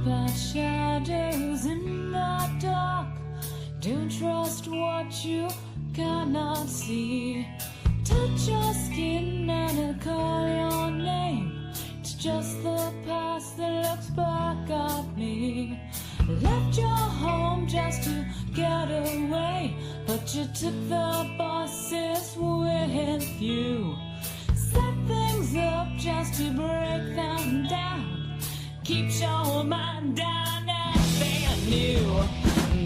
at shadows in the dark. Don't trust what you cannot see. Touch your skin and call your name. It's just the past that looks back at me. Left your home just to get away, but you took the buses with you. Set things up just to break them down. Keeps your mind down nothing new.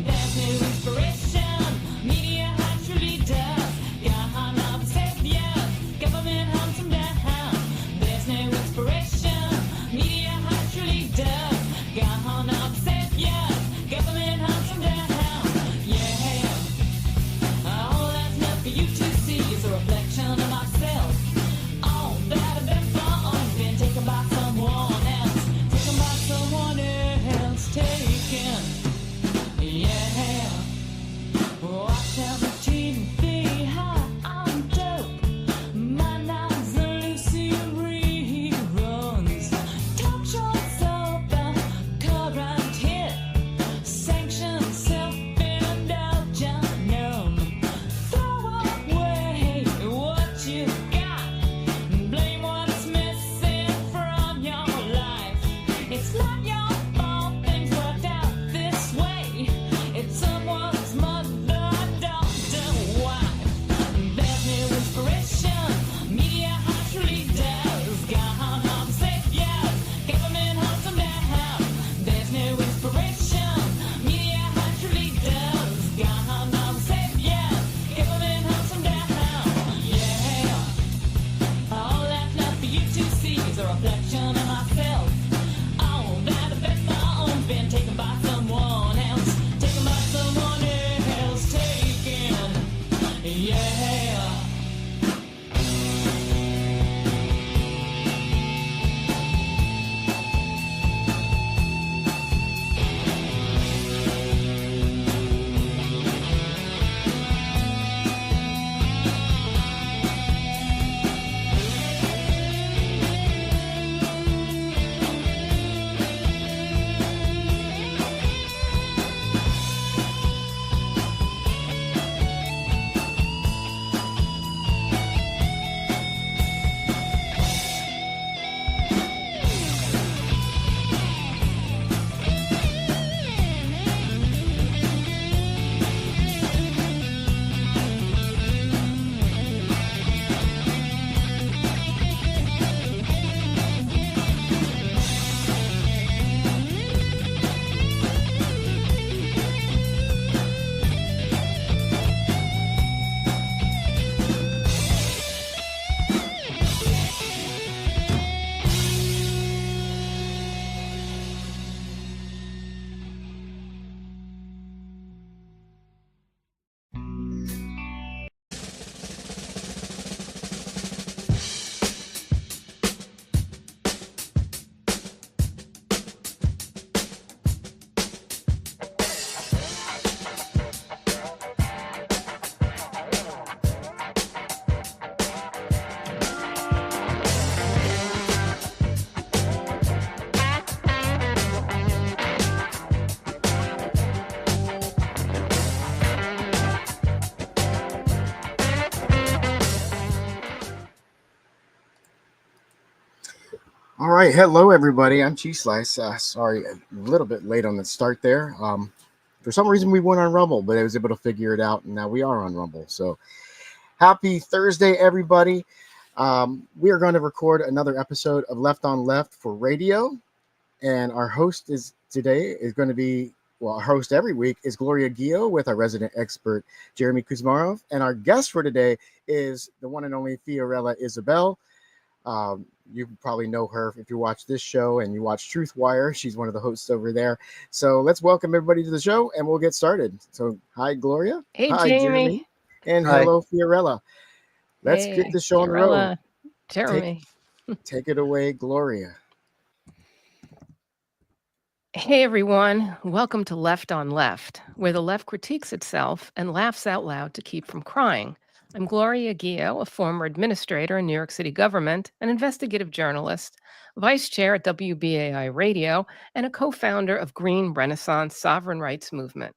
There's no inspiration. Media actually does. Gone up saviors. Government hunts them down. There's no inspiration. Media actually does. Gone up saviors. Government hunts them down. Yeah. All that's left for you to see is a reflection of myself. All that I've been for, been taken by someone else. Taken by someone else. Taken. Yeah. Watch out the TV, high on dope. My nights are Lucy reruns. Talk shows open, current hit. Sanctions, self-indulgent numb. Throw away what you got. Blame what's missing from your life. It's not your fault things worked out this way. It's someone's mother, daughter, wife. There's no inspiration. Media actually does. Gone on saviors. Government hunts them down. There's no inspiration. Media actually does. Gone on saviors. Government hunts them down. Yeah. All that's left for you to see is a reflection of myself. All that I've been for, been taken by someone else. Taken by someone else. Taken. Yeah. All right, hello everybody. I'm CheeseSlice. Sorry, a little bit late on the start there. For some reason we went on Rumble, but I was able to figure it out, and now we are on Rumble. So happy Thursday, everybody. We are going to record another episode of Left on Left for radio, and our host today is going to be, well, our host every week is Gloria Guillo with our resident expert Jayme Kuzmarov, and our guest for today is the one and only Fiorella Isabel. You probably know her if you watch this show and you watch Truthwire. She's one of the hosts over there. So let's welcome everybody to the show and we'll get started. So hi, Gloria. Hey, hi, Jayme. And Hi. hello, Fiorella. Let's Hey, get the show on the road. Jayme. Take it away, Gloria. Hey, everyone. Welcome to Left on Left, where the left critiques itself and laughs out loud to keep from crying. I'm Gloria Guillo, a former administrator in New York City government, an investigative journalist, vice chair at WBAI Radio, and a co-founder of Green Renaissance Sovereign Rights Movement.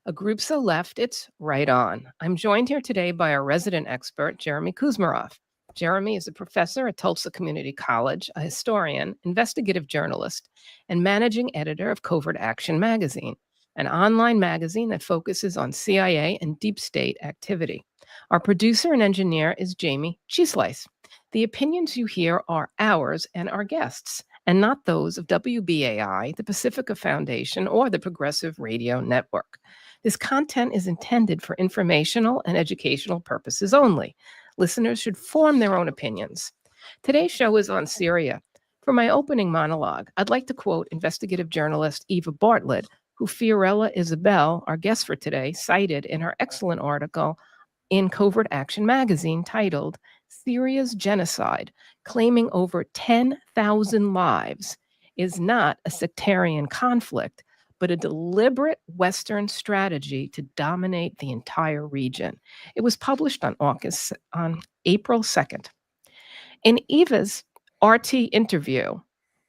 A group so left, it's right on. I'm joined here today by our resident expert, Jayme Kuzmarov. Jayme is a professor at Tulsa Community College, a historian, investigative journalist, and managing editor of Covert Action Magazine, an online magazine that focuses on CIA and deep state activity. Our producer and engineer is Jayme CheeseSlice. The opinions you hear are ours and our guests, and not those of WBAI, the Pacifica Foundation, or the Progressive Radio Network. This content is intended for informational and educational purposes only. Listeners should form their own opinions. Today's show is on Syria. For my opening monologue, I'd like to quote investigative journalist Eva Bartlett, who Fiorella Isabel, our guest for today, cited in her excellent article in Covert Action Magazine titled Syria's Genocide, Claiming Over 10,000 Lives, is not a sectarian conflict, but a deliberate Western strategy to dominate the entire region. It was published on April 2nd. In Eva's RT interview,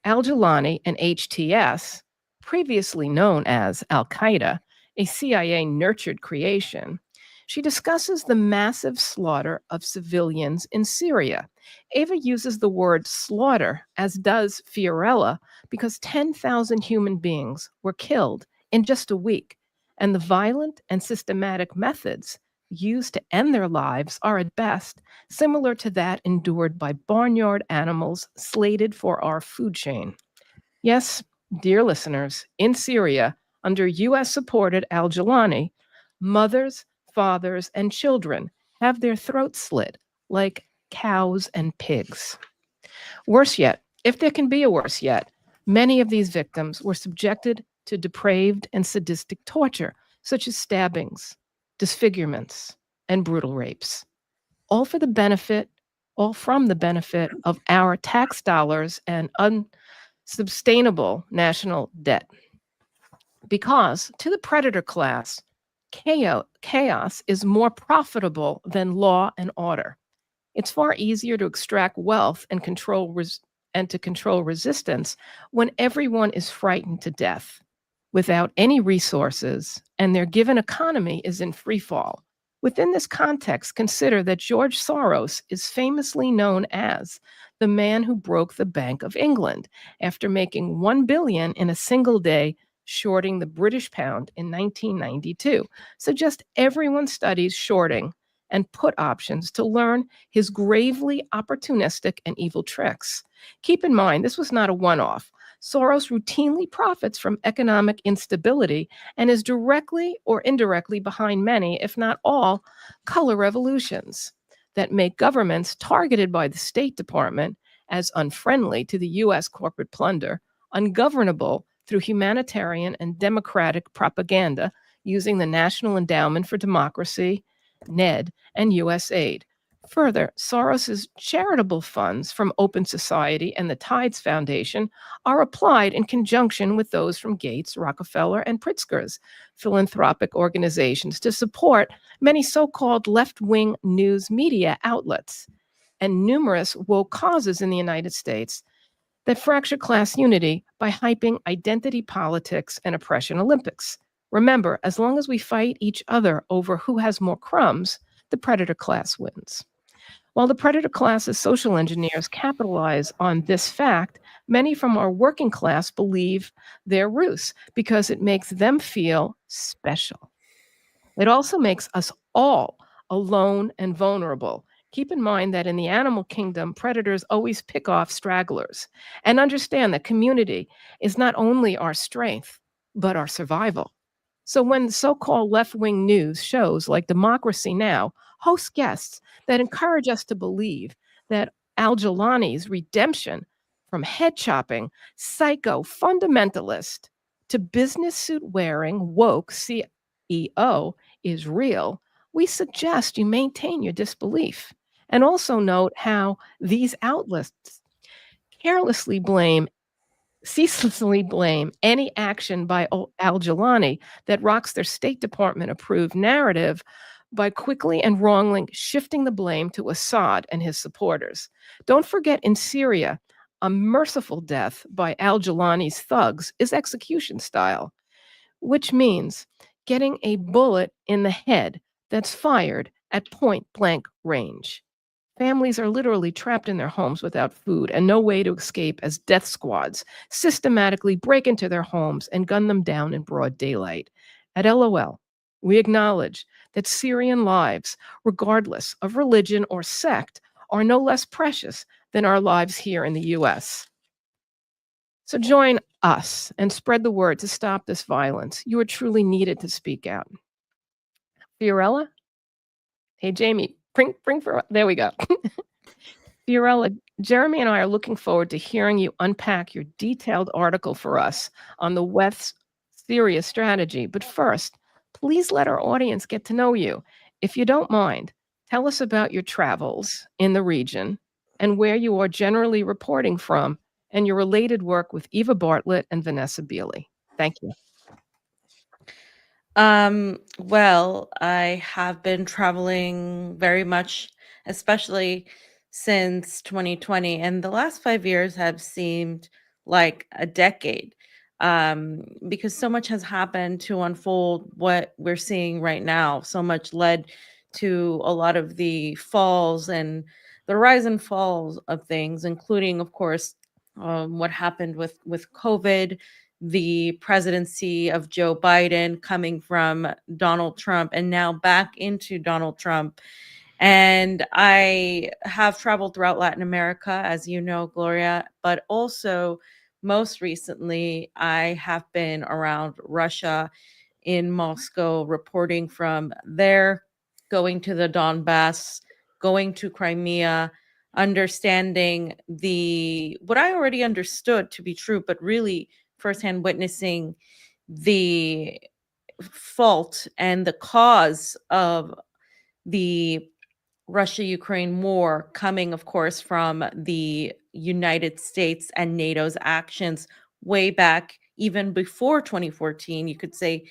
Al-Jilani and HTS, previously known as Al-Qaeda, a CIA-nurtured creation, she discusses the massive slaughter of civilians in Syria. Eva uses the word slaughter, as does Fiorella, because 10,000 human beings were killed in just a week, and the violent and systematic methods used to end their lives are at best similar to that endured by barnyard animals slated for our food chain. Yes, dear listeners, in Syria, under US-supported Al-Jilani, mothers, fathers, and children have their throats slit like cows and pigs. Worse yet, if there can be a worse yet, many of these victims were subjected to depraved and sadistic torture, such as stabbings, disfigurements, and brutal rapes. All from the benefit of our tax dollars and unsustainable national debt. Because to the predator class, chaos is more profitable than law and order. It's far easier to extract wealth and to control resistance when everyone is frightened to death, without any resources, and their given economy is in free fall. Within this context, consider that George Soros is famously known as the man who broke the Bank of England after making $1 billion in a single day shorting the British pound in 1992. So just everyone studies shorting and put options to learn his gravely opportunistic and evil tricks. Keep in mind, this was not a one-off. Soros routinely profits from economic instability and is directly or indirectly behind many, if not all, color revolutions that make governments targeted by the State Department as unfriendly to the U.S. corporate plunder, ungovernable through humanitarian and democratic propaganda using the National Endowment for Democracy, NED, and USAID. Further, Soros's charitable funds from Open Society and the Tides Foundation are applied in conjunction with those from Gates, Rockefeller, and Pritzker's philanthropic organizations to support many so-called left-wing news media outlets and numerous woke causes in the United States that fracture class unity by hyping identity politics and oppression Olympics. Remember, as long as we fight each other over who has more crumbs, the predator class wins. While the predator class's social engineers capitalize on this fact, many from our working class believe they're ruse because it makes them feel special. It also makes us all alone and vulnerable. Keep in mind that in the animal kingdom, predators always pick off stragglers, and understand that community is not only our strength, but our survival. So when so-called left-wing news shows like Democracy Now! Host guests that encourage us to believe that Al-Jilani's redemption from head-chopping, psycho fundamentalist to business suit-wearing woke CEO is real, we suggest you maintain your disbelief. And also note how these outlets ceaselessly blame any action by Al-Jilani that rocks their State Department-approved narrative by quickly and wrongly shifting the blame to Assad and his supporters. Don't forget, in Syria, a merciful death by al Jawlani's thugs is execution style, which means getting a bullet in the head that's fired at point blank range. Families are literally trapped in their homes without food and no way to escape as death squads systematically break into their homes and gun them down in broad daylight. At LOL, we acknowledge that Syrian lives, regardless of religion or sect, are no less precious than our lives here in the US. So join us and spread the word to stop this violence. You are truly needed to speak out. Fiorella? Hey, Jayme, bring for, there we go. Fiorella, Jeremy and I are looking forward to hearing you unpack your detailed article for us on the West's Syria strategy. But first, please let our audience get to know you. If you don't mind, tell us about your travels in the region and where you are generally reporting from and your related work with Eva Bartlett and Vanessa Beeley. Thank you. Well, I have been traveling very much, especially since 2020, and the last 5 years have seemed like a decade. Because so much has happened to unfold what we're seeing right now. So much led to a lot of the falls and the rise and falls of things, including, of course, what happened with COVID, the presidency of Joe Biden coming from Donald Trump and now back into Donald Trump. And I have traveled throughout Latin America, as you know, Gloria, but also most recently, I have been around Russia in Moscow, reporting from there, going to the Donbass, going to Crimea, understanding the what I already understood to be true, but really firsthand witnessing the fault and the cause of the Russia-Ukraine war coming, of course, from the United States and NATO's actions way back, even before 2014. You could say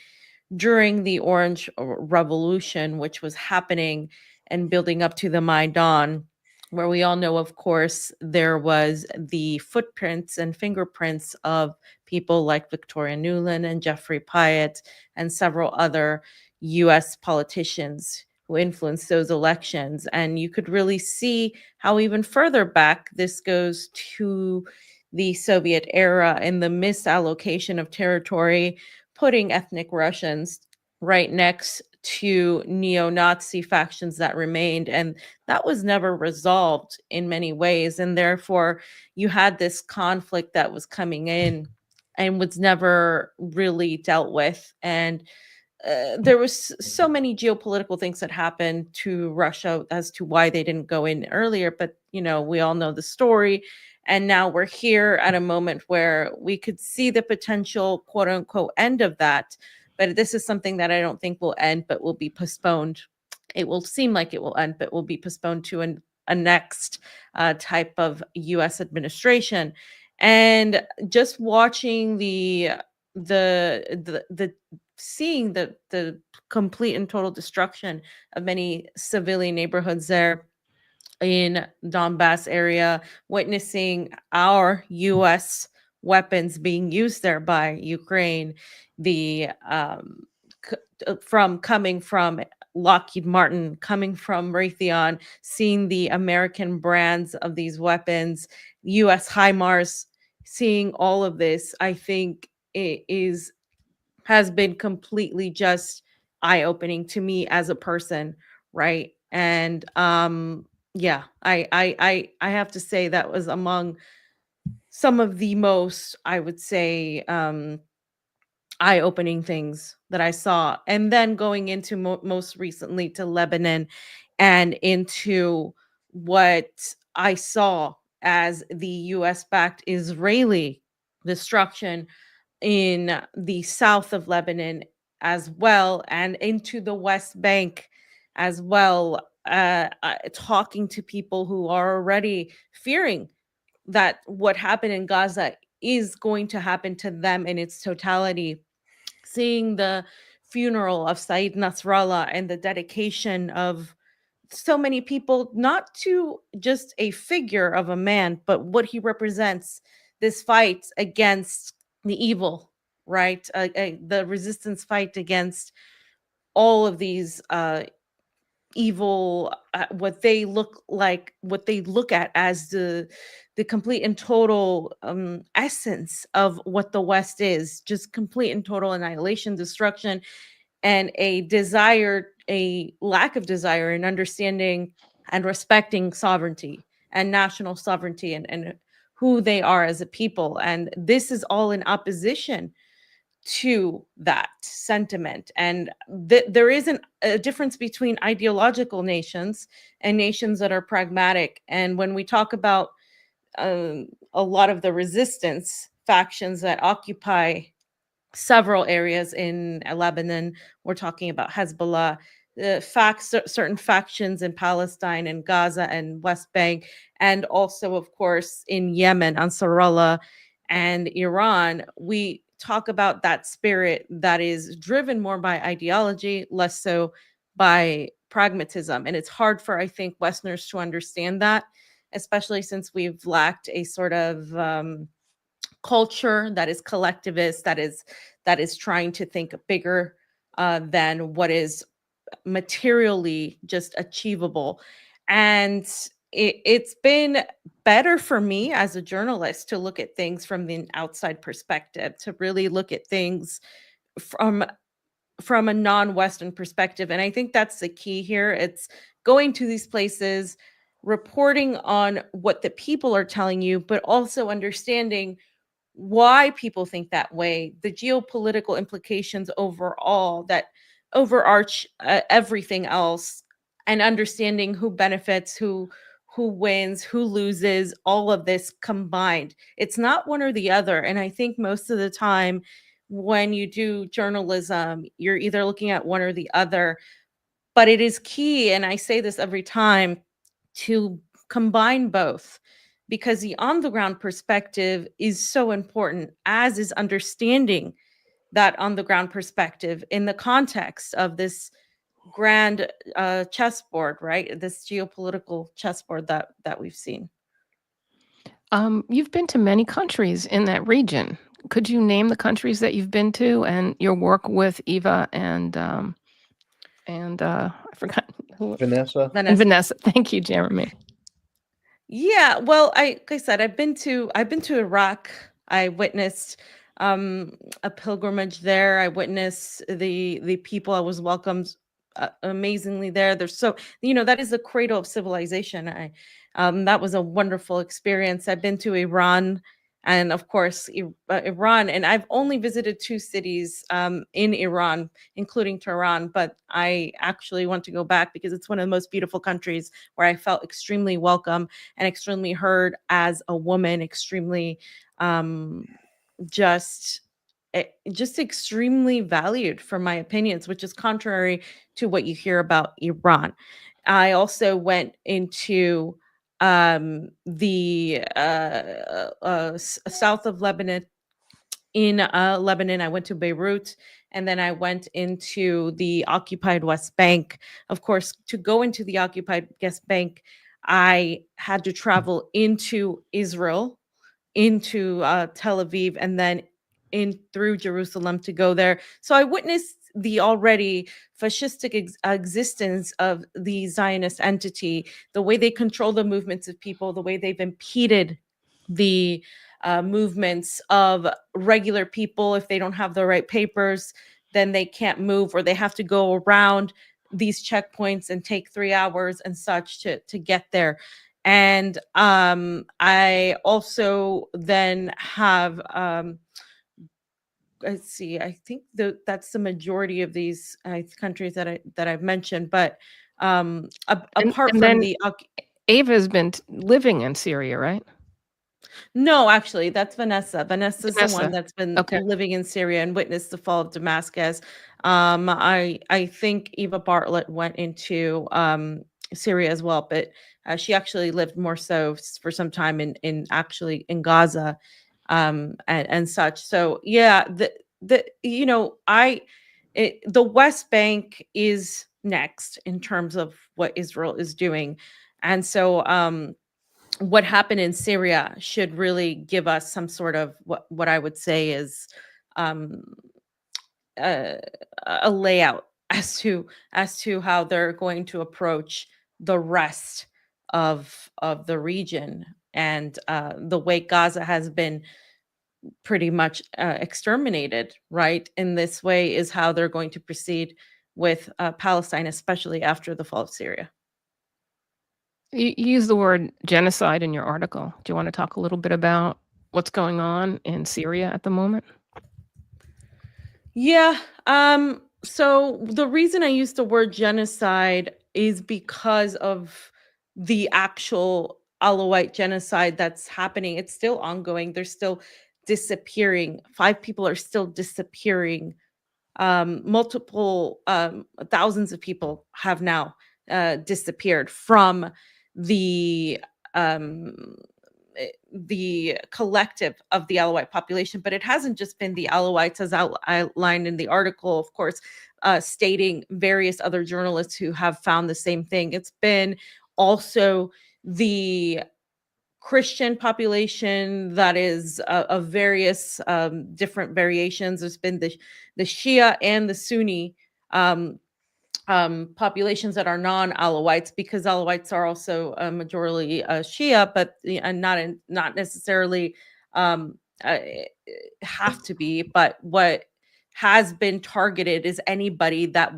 during the Orange Revolution, which was happening and building up to the Maidan, where we all know, of course, there was the footprints and fingerprints of people like Victoria Nuland and Jeffrey Pyatt and several other US politicians who influenced those elections. And you could really see how even further back this goes to the Soviet era and the misallocation of territory, putting ethnic Russians right next to neo-Nazi factions that remained. And that was never resolved in many ways. And therefore, you had this conflict that was coming in and was never really dealt with. And there was so many geopolitical things that happened to Russia as to why they didn't go in earlier. But, you know, we all know the story. And now we're here at a moment where we could see the potential quote unquote end of that. But this is something that I don't think will end, but will be postponed. It will seem like it will end, but will be postponed to a next type of US administration. And just watching the seeing the complete and total destruction of many civilian neighborhoods there in Donbass area, witnessing our U.S. weapons being used there by Ukraine, the from coming from Lockheed Martin, coming from Raytheon, seeing the American brands of these weapons, U.S. HIMARS, seeing all of this, I think it has been completely just eye-opening to me as a person, right? And yeah, I have to say that was among some of the most, I would say, eye-opening things that I saw. And then going into most recently to Lebanon and into what I saw as the US-backed Israeli destruction in the south of Lebanon as well, and into the West Bank as well, talking to people who are already fearing that what happened in Gaza is going to happen to them in its totality, seeing the funeral of Said Nasrallah and the dedication of so many people, not to just a figure of a man, but what he represents, this fight against the evil, right? The resistance fight against all of these evil, what they look like, what they look at as the complete and total essence of what the West is, just complete and total annihilation, destruction, and a lack of desire and understanding and respecting sovereignty and national sovereignty, and who they are as a people. And this is all in opposition to that sentiment. And there isn't a difference between ideological nations and nations that are pragmatic. And when we talk about a lot of the resistance factions that occupy several areas in Lebanon, we're talking about Hezbollah, certain factions in Palestine and Gaza and West Bank, and also, of course, in Yemen, Ansarullah and Iran. We talk about that spirit that is driven more by ideology, less so by pragmatism. And it's hard for, I think, Westerners to understand that, especially since we've lacked a sort of culture that is collectivist, that is trying to think bigger than what is materially just achievable. And it's been better for me as a journalist to look at things from the outside perspective, to really look at things from a non-Western perspective. And I think that's the key here. It's going to these places, reporting on what the people are telling you, but also understanding why people think that way, the geopolitical implications overall that overarch everything else, and understanding who benefits, who wins, who loses, all of this combined. It's not one or the other. And I think most of the time when you do journalism, you're either looking at one or the other. But it is key, and I say this every time, to combine both, because the on the ground perspective is so important, as is understanding that on the ground perspective in the context of this grand chessboard, right? This geopolitical chessboard that we've seen. You've been to many countries in that region. Could you name the countries that you've been to and your work with Eva and I forgot who. Vanessa. And Vanessa. Thank you, Jeremy. Yeah, well, like I said, I've been to Iraq. I witnessed a pilgrimage there. I witnessed the people. I was welcomed amazingly there. There's so, that is the cradle of civilization. That was a wonderful experience. I've been to Iran, and of course Iran, and I've only visited 2 cities in Iran, including Tehran, but I actually want to go back because it's one of the most beautiful countries where I felt extremely welcome and extremely heard as a woman, extremely just extremely valued for my opinions, which is contrary to what you hear about Iran. I also went into the south of Lebanon. In Lebanon, I went to Beirut, and then I went into the occupied West Bank. Of course, to go into the occupied West Bank, I had to travel into Israel, into Tel Aviv, and then in through Jerusalem to go there. So I witnessed the already fascistic existence of the Zionist entity, the way they control the movements of people, the way they've impeded the movements of regular people. If they don't have the right papers, then they can't move, or they have to go around these checkpoints and take 3 hours and such to get there. And I also then have let's see, I think that's the majority of these countries that I've mentioned. But apart from then the Ava's been living in Syria, right? No, actually, that's Vanessa. Vanessa's the one Vanessa. that's been Okay. living in Syria and witnessed the fall of Damascus. I think Eva Bartlett went into Syria as well, but she actually lived more so for some time in actually in Gaza and such. So yeah, I the West Bank is next in terms of what Israel is doing. And so what happened in Syria should really give us some sort of what I would say is um, a, a layout as to how they're going to approach the rest of the region, and the way Gaza has been pretty much exterminated, right? In this way is how they're going to proceed with Palestine, especially after the fall of Syria. You use the word genocide in your article. Do you want to talk a little bit about what's going on in Syria at the moment? Yeah. So the reason I use the word genocide is because of the actual Alawite genocide that's happening. It's still ongoing. They're still disappearing. 5 people are still disappearing. Multiple thousands of people have now disappeared from the um, the collective of the Alawite population. But it hasn't just been the Alawites, as outlined in the article, of course, stating various other journalists who have found the same thing. It's been also the Christian population that is of various different variations. There's been the Shia and the Sunni populations that are non-Alawites, because Alawites are also a majority Shia, but not necessarily um, uh, have to be. But what has been targeted is anybody that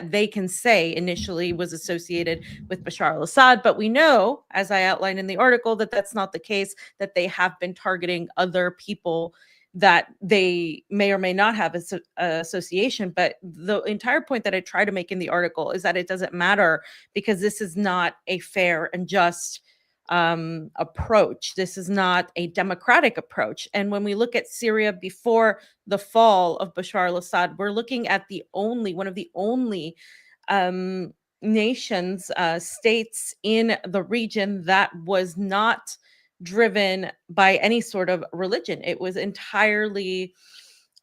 they can say initially was associated with Bashar al-Assad. But we know, as I outlined in the article, that that's not the case, that they have been targeting other people that they may or may not have association. But the entire point that I try to make in the article is that it doesn't matter, because this is not a fair and just approach. This is not a democratic approach. And when we look at Syria before the fall of Bashar al-Assad, we're looking at one of the only nations, states in the region that was not driven by any sort of religion. It was entirely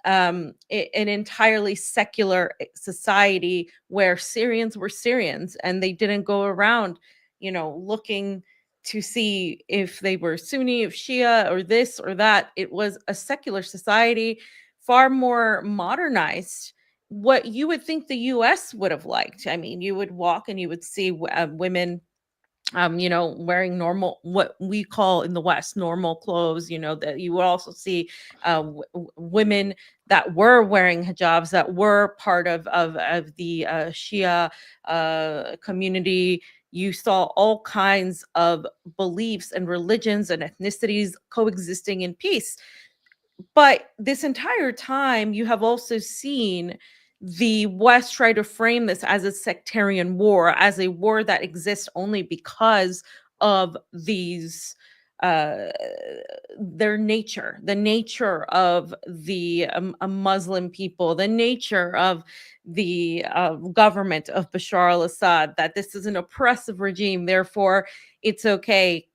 an entirely secular society, where Syrians were Syrians, and they didn't go around, looking to see if they were Sunni, if Shia, or this or that. It was a secular society, far more modernized. What you would think the US would have liked. I mean, you would walk and you would see women wearing normal, what we call in the West normal clothes. That you would also see women that were wearing hijabs, that were part of the Shia community. You saw all kinds of beliefs and religions and ethnicities coexisting in peace. But this entire time, you have also seen the West try to frame this as a sectarian war, as a war that exists only because of these their nature, the nature of the a Muslim people, the nature of the government of Bashar al-Assad, that this is an oppressive regime, therefore it's okay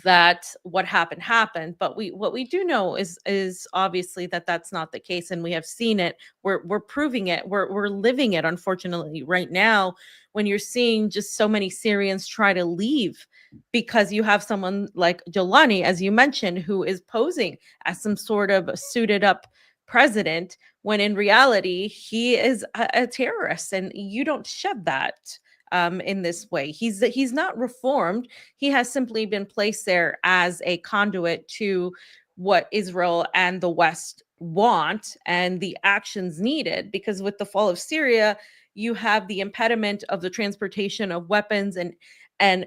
that what happened. But what we do know is obviously that that's not the case, and we have seen it. We're proving it. We're living it, unfortunately, right now, when you're seeing just so many Syrians try to leave because you have someone like Jolani, as you mentioned, who is posing as some sort of suited up president, when in reality he is a terrorist. And you don't shove that in this way. He's not reformed. He has simply been placed there as a conduit to what Israel and the West want and the actions needed. Because with the fall of Syria, you have the impediment of the transportation of weapons and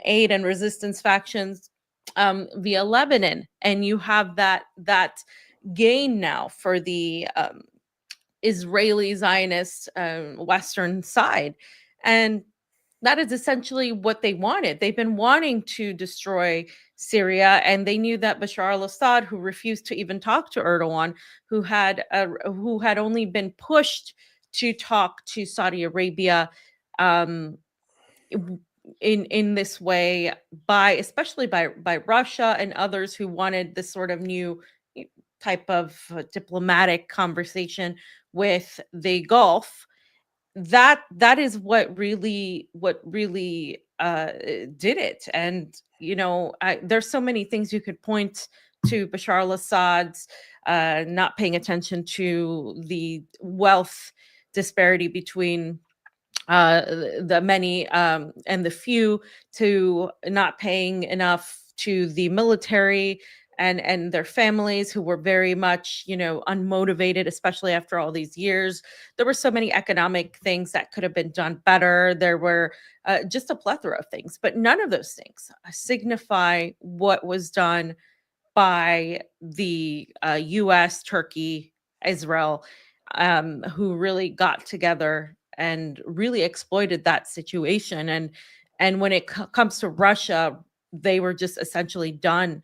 aid and resistance factions via Lebanon, and you have that gain now for the Israeli Zionist Western side. And that is essentially what they wanted. They've been wanting to destroy Syria, and they knew that Bashar al-Assad, who refused to even talk to Erdogan, who had only been pushed to talk to Saudi Arabia um, in this way, especially by Russia and others who wanted this sort of new type of diplomatic conversation with the Gulf, that is what really did it. And there's so many things you could point to Bashar al-Assad's not paying attention to the wealth disparity between the many and the few, to not paying enough to the military and their families, who were very much unmotivated, especially after all these years. There were so many economic things that could have been done better. There were just a plethora of things, but none of those things signify what was done by the US, Turkey, Israel, who really got together and really exploited that situation. And when it comes to Russia, they were just essentially done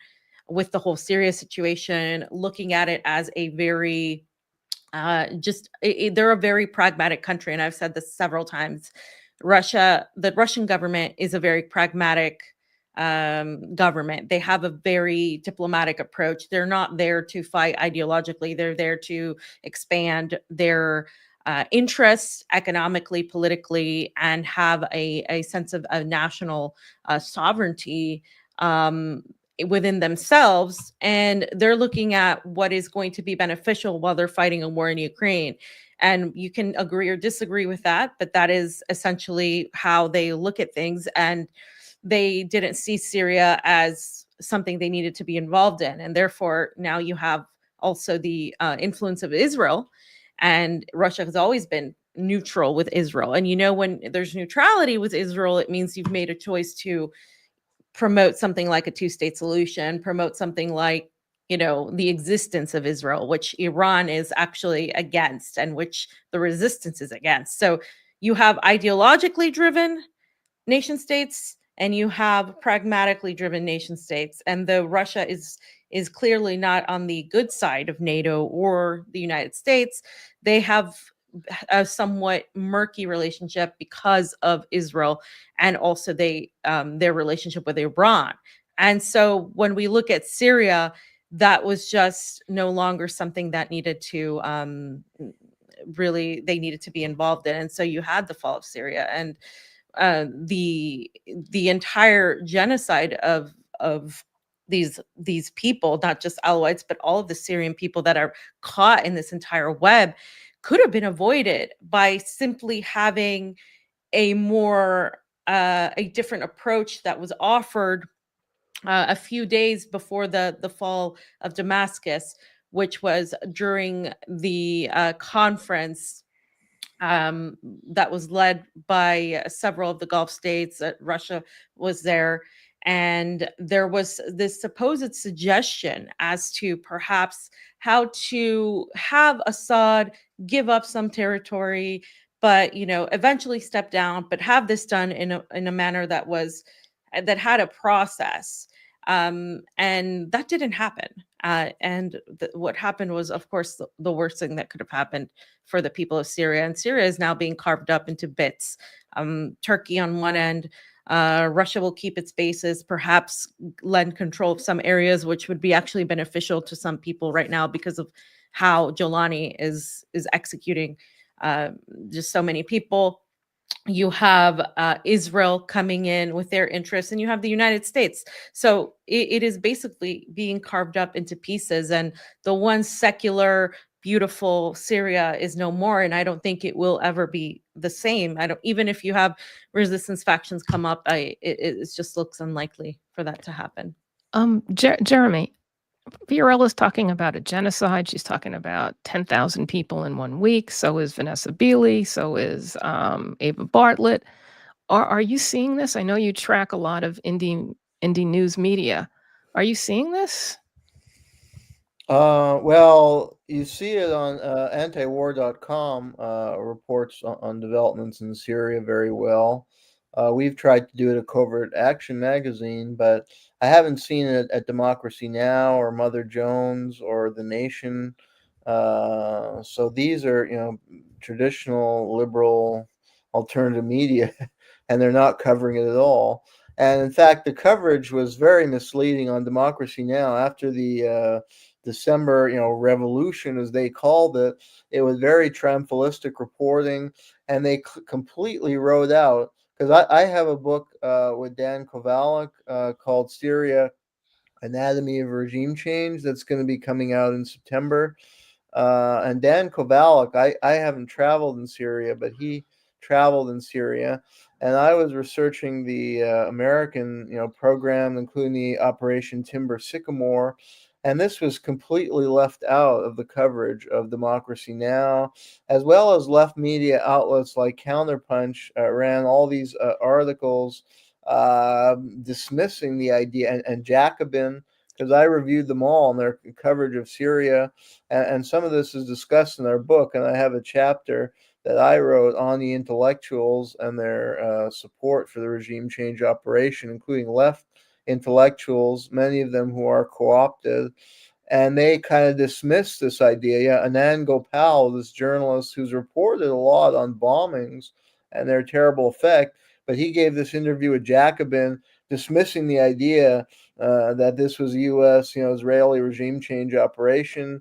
with the whole Syria situation, looking at it as a very they're a very pragmatic country. And I've said this several times. The Russian government is a very pragmatic government. They have a very diplomatic approach. They're not there to fight ideologically. They're there to expand their interests economically, politically, and have a sense of national sovereignty within themselves. And they're looking at what is going to be beneficial while they're fighting a war in Ukraine. And you can agree or disagree with that, but that is essentially how they look at things. And they didn't see Syria as something they needed to be involved in. And therefore, now you have also the influence of Israel. And Russia has always been neutral with Israel. And when there's neutrality with Israel, it means you've made a choice to promote something like a two-state solution, promote something like the existence of Israel, which Iran is actually against and which the resistance is against. So you have ideologically driven nation states and you have pragmatically driven nation states. And though Russia is clearly not on the good side of NATO or the United States, they have a somewhat murky relationship because of Israel, and also their relationship with Iran. And so when we look at Syria, that was just no longer something that needed to they needed to be involved in. And so you had the fall of Syria and the entire genocide of these people, not just Alawites, but all of the Syrian people that are caught in this entire web, could have been avoided by simply having a different approach that was offered a few days before the fall of Damascus, which was during the conference that was led by several of the Gulf states. Russia was there. And there was this supposed suggestion as to perhaps how to have Assad give up some territory, but eventually step down, but have this done in a manner that had a process. And that didn't happen. And what happened was, of course, the worst thing that could have happened for the people of Syria. And Syria is now being carved up into bits. Turkey on one end, Russia will keep its bases, perhaps lend control of some areas, which would be actually beneficial to some people right now because of how Jolani is executing just so many people. You have Israel coming in with their interests, and you have the United States. So it is basically being carved up into pieces, and the one secular, beautiful Syria is no more, and I don't think it will ever be the same. Even if you have resistance factions come up, it just looks unlikely for that to happen. Jayme, Fiorella's talking about a genocide. She's talking about 10,000 people in 1 week. So is Vanessa Beeley. So is Ava Bartlett. Are you seeing this? I know you track a lot of indie news media. Are you seeing this? Well, you see it on antiwar.com reports on developments in Syria very well. We've tried to do it at Covert Action magazine, but I haven't seen it at Democracy Now! Or Mother Jones or The Nation. So these are, traditional liberal alternative media, and they're not covering it at all. And in fact, the coverage was very misleading on Democracy Now! After the December, revolution, as they called it. It was very triumphalistic reporting, and they completely wrote out, because I have a book with Dan Kovalik called Syria, Anatomy of Regime Change, that's going to be coming out in September. And Dan Kovalik, I haven't traveled in Syria, but he traveled in Syria. And I was researching the American, program, including the Operation Timber Sycamore. And this was completely left out of the coverage of Democracy Now!, as well as left media outlets like Counterpunch ran all these articles dismissing the idea, and Jacobin, because I reviewed them all in their coverage of Syria. And some of this is discussed in our book, and I have a chapter that I wrote on the intellectuals and their support for the regime change operation, including left intellectuals, many of them who are co-opted. And they kind of dismissed this idea. Yeah, Anand Gopal, this journalist who's reported a lot on bombings and their terrible effect, but he gave this interview with Jacobin dismissing the idea that this was a U.S., Israeli regime change operation.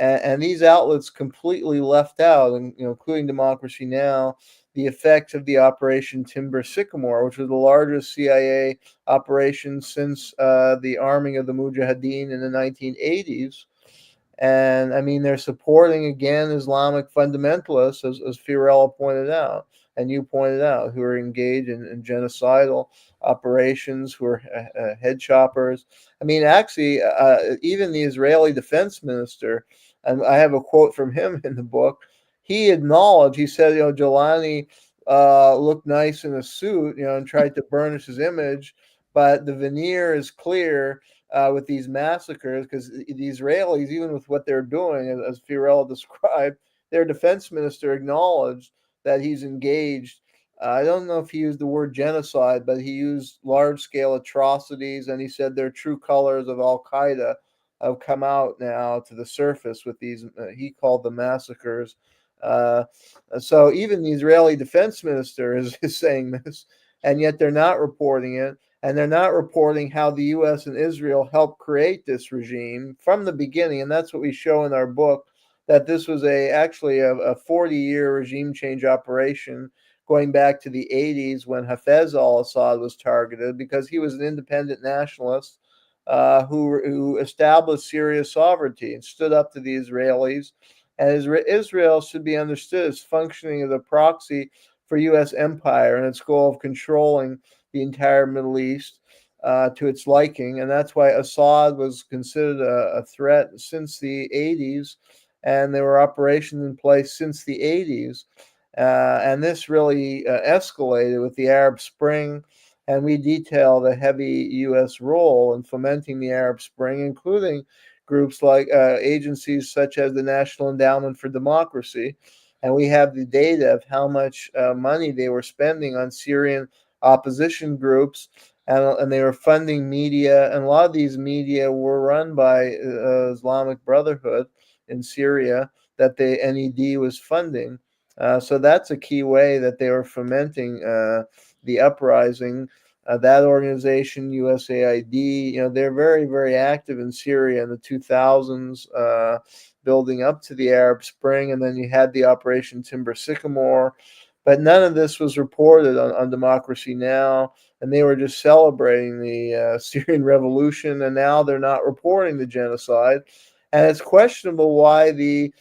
And these outlets completely left out, and including Democracy Now!, the effects of the Operation Timber Sycamore, which was the largest CIA operation since the arming of the Mujahideen in the 1980s. And I mean, they're supporting, again, Islamic fundamentalists, as Fiorella pointed out, and you pointed out, who are engaged in genocidal operations, who are head choppers. I mean, actually, even the Israeli defense minister, and I have a quote from him in the book, he acknowledged, he said, Jelani looked nice in a suit, and tried to burnish his image, but the veneer is clear with these massacres, because the Israelis, even with what they're doing, as Fiorella described, their defense minister acknowledged that he's engaged. I don't know if he used the word genocide, but he used large-scale atrocities, and he said their true colors of Al-Qaeda have come out now to the surface with these, he called them massacres. So even the Israeli defense minister is saying this, and yet they're not reporting it. And they're not reporting how the U.S. and Israel helped create this regime from the beginning. And that's what we show in our book, that this was actually a 40-year regime change operation going back to the 80s, when Hafez al-Assad was targeted, because he was an independent nationalist who established Syria's sovereignty and stood up to the Israelis. And Israel should be understood as functioning as a proxy for U.S. empire and its goal of controlling the entire Middle East to its liking. And that's why Assad was considered a threat since the 80s, and there were operations in place since the 80s. And this really escalated with the Arab Spring, and we detail the heavy U.S. role in fomenting the Arab Spring, including groups like agencies such as the National Endowment for Democracy. And we have the data of how much money they were spending on Syrian opposition groups, and they were funding media, and a lot of these media were run by Islamic Brotherhood in Syria that the NED was funding. So that's a key way that they were fomenting the uprising. That organization, USAID, they're very, very active in Syria in the 2000s, building up to the Arab Spring, and then you had the Operation Timber Sycamore. But none of this was reported on Democracy Now!, and they were just celebrating the Syrian revolution, and now they're not reporting the genocide. And it's questionable why the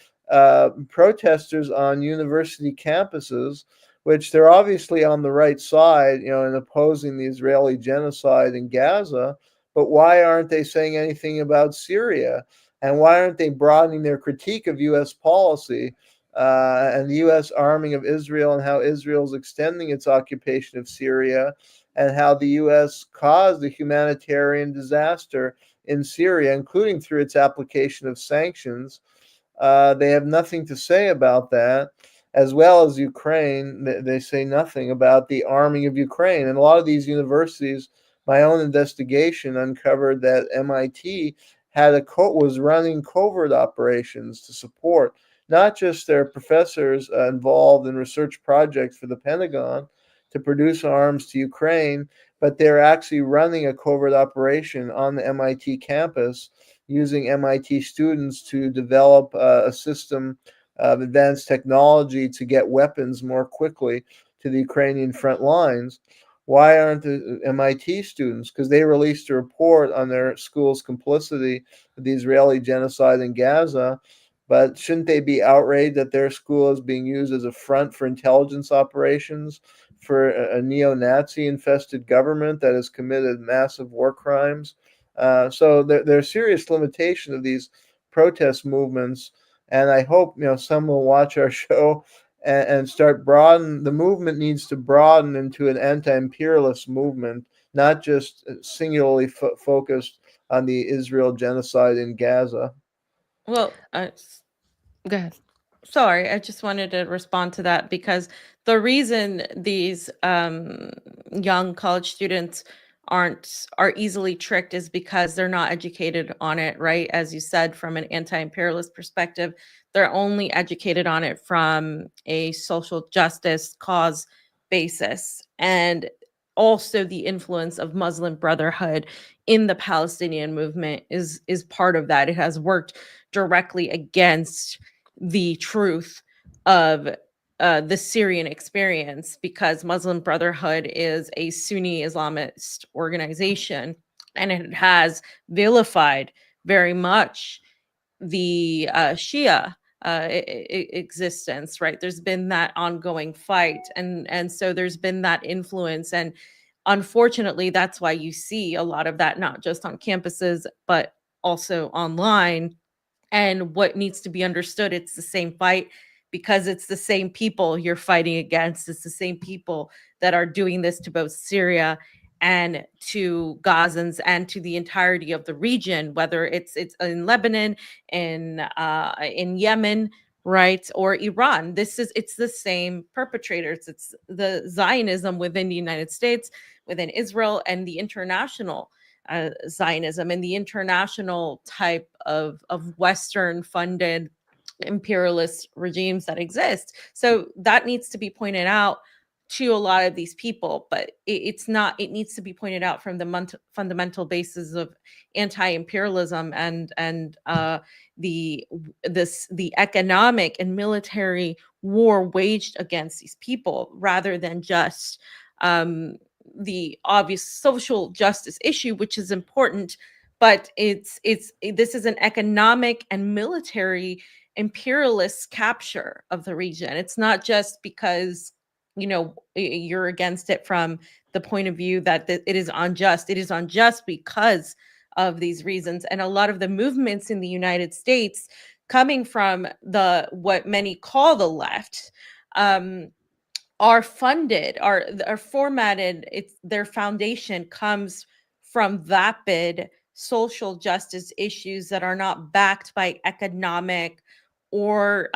protesters on university campuses, which they're obviously on the right side, in opposing the Israeli genocide in Gaza, but why aren't they saying anything about Syria? And why aren't they broadening their critique of U.S. policy and the U.S. arming of Israel, and how Israel's extending its occupation of Syria, and how the U.S. caused a humanitarian disaster in Syria, including through its application of sanctions? They have nothing to say about that. As well as Ukraine, they say nothing about the arming of Ukraine. And a lot of these universities, my own investigation uncovered that MIT was running covert operations to support not just their professors involved in research projects for the Pentagon, to produce arms to Ukraine, but they're actually running a covert operation on the MIT campus using MIT students to develop a system of advanced technology to get weapons more quickly to the Ukrainian front lines. Why aren't the MIT students? Because they released a report on their school's complicity with the Israeli genocide in Gaza. But shouldn't they be outraged that their school is being used as a front for intelligence operations for a neo-Nazi infested government that has committed massive war crimes? So there's serious limitation of these protest movements, and I hope some will watch our show and start broaden. The movement needs to broaden into an anti-imperialist movement, not just singularly focused on the Israel genocide in Gaza. Well, Go ahead. sorry, I just wanted to respond to that because the reason these young college students are easily tricked is because they're not educated on it, right? As you said, from an anti-imperialist perspective, they're only educated on it from a social justice cause basis, and also the influence of Muslim Brotherhood in the Palestinian movement is part of that. It has worked directly against the truth of the Syrian experience because Muslim Brotherhood is a Sunni Islamist organization, and it has vilified very much the Shia existence, right? There's been that ongoing fight, and so there's been that influence, and unfortunately, that's why you see a lot of that, not just on campuses but also online. And what needs to be understood, it's the same fight because it's the same people you're fighting against. It's the same people that are doing this to both Syria and to Gazans and to the entirety of the region, whether it's in Lebanon, in Yemen, right, or Iran. It's the same perpetrators. It's the Zionism within the United States, within Israel, and the international Zionism and the international type of Western funded imperialist regimes that exist. So that needs to be pointed out to a lot of these people, but it's not. It needs to be pointed out from the fundamental basis of anti-imperialism and the economic and military war waged against these people, rather than just the obvious social justice issue, which is important, but this is an economic and military imperialist capture of the region. It's not just because you're against it from the point of view that it is unjust. It is unjust because of these reasons, and a lot of the movements in the United States coming from the what many call the left are funded, are formatted. It's their foundation comes from vapid social justice issues that are not backed by economic or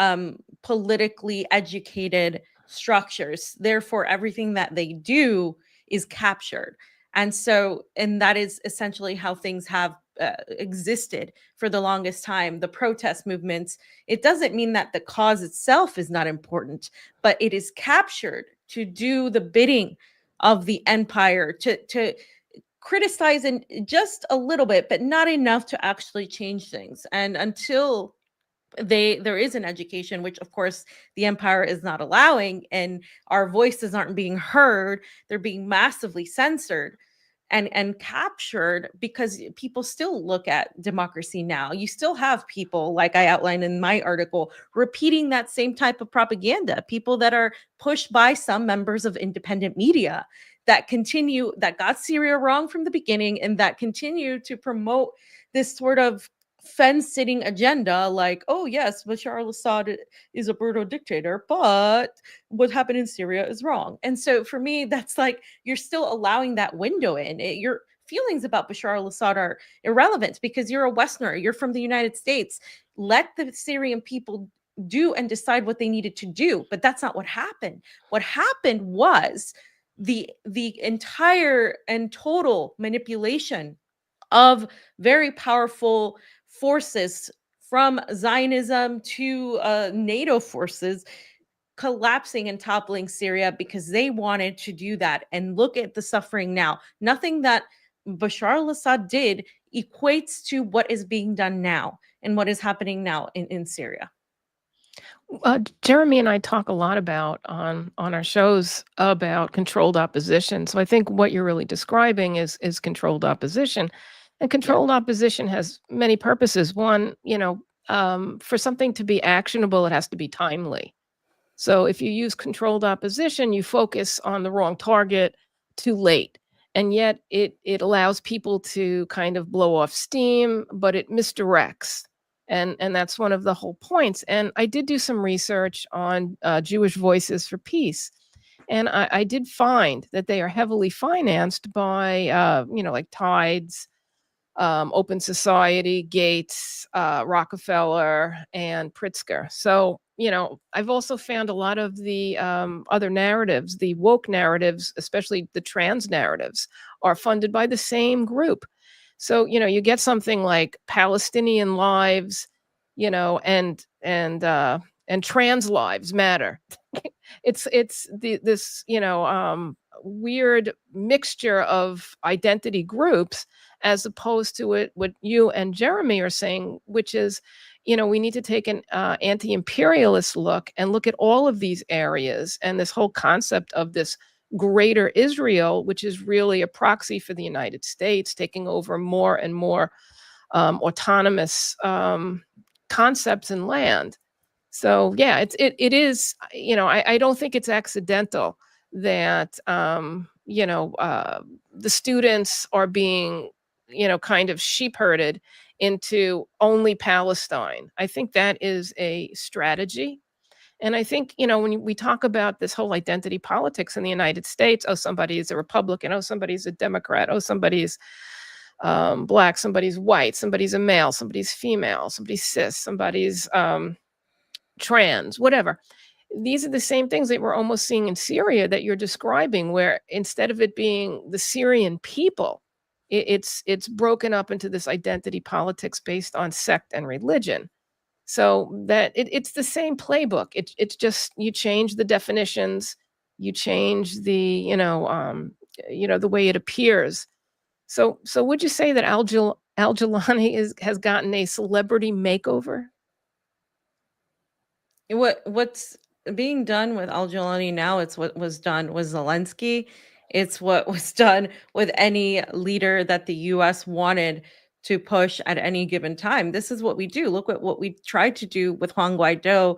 politically educated structures. Therefore, everything that they do is captured. And that is essentially how things have existed for the longest time. The protest movements, it doesn't mean that the cause itself is not important, but it is captured to do the bidding of the empire, to criticize in just a little bit, but not enough to actually change things. And until there is an education, which of course the empire is not allowing, and our voices aren't being heard, they're being massively censored and captured, because people still look at democracy now. You still have people, like I outlined in my article, repeating that same type of propaganda, people that are pushed by some members of independent media that got Syria wrong from the beginning, and that continue to promote this sort of fence-sitting agenda, like, oh yes, Bashar al-Assad is a brutal dictator, but what happened in Syria is wrong. And so for me, that's like, you're still allowing that window in. Your feelings about Bashar al-Assad are irrelevant because you're a Westerner, you're from the United States. Let the Syrian people do and decide what they needed to do. But that's not what happened. What happened was the entire and total manipulation of very powerful forces, from Zionism to NATO forces, collapsing and toppling Syria because they wanted to do that. And look at the suffering now. Nothing that Bashar al-Assad did equates to what is being done now and what is happening now in Syria. Jeremy and I talk a lot about on our shows about controlled opposition. So I think what you're really describing is controlled opposition, and controlled opposition has many purposes. One, for something to be actionable, it has to be timely. So if you use controlled opposition, you focus on the wrong target too late. And yet it allows people to kind of blow off steam, but it misdirects. And that's one of the whole points. And I did do some research on Jewish Voices for Peace. And I did find that they are heavily financed by, like Tides, Open Society, Gates, Rockefeller, and Pritzker. So, I've also found a lot of the other narratives, the woke narratives, especially the trans narratives, are funded by the same group. So, you get something like Palestinian lives, and trans lives matter. It's this weird mixture of identity groups, as opposed to what you and Jeremy are saying, which is, we need to take an anti-imperialist look and look at all of these areas and this whole concept of this greater Israel, which is really a proxy for the United States taking over more and more autonomous concepts and land. So yeah, it is. I don't think it's accidental that the students are being kind of sheep herded into only Palestine. I think that is a strategy. And I think, when we talk about this whole identity politics in the United States, oh, somebody is a Republican, oh, somebody's a Democrat, oh, somebody's Black, somebody's white, somebody's a male, somebody's female, somebody's cis, somebody's trans, whatever. These are the same things that we're almost seeing in Syria that you're describing, where instead of it being the Syrian people, it's broken up into this identity politics based on sect and religion. So that it's the same playbook. It's just you change the definitions, you change the the way it appears. So would you say that Al Jilani has gotten a celebrity makeover? What's being done with Al-Jilani now, it's what was done with Zelensky. It's what was done with any leader that the US wanted to push at any given time. This is what we do. Look at what we tried to do with Juan Guaido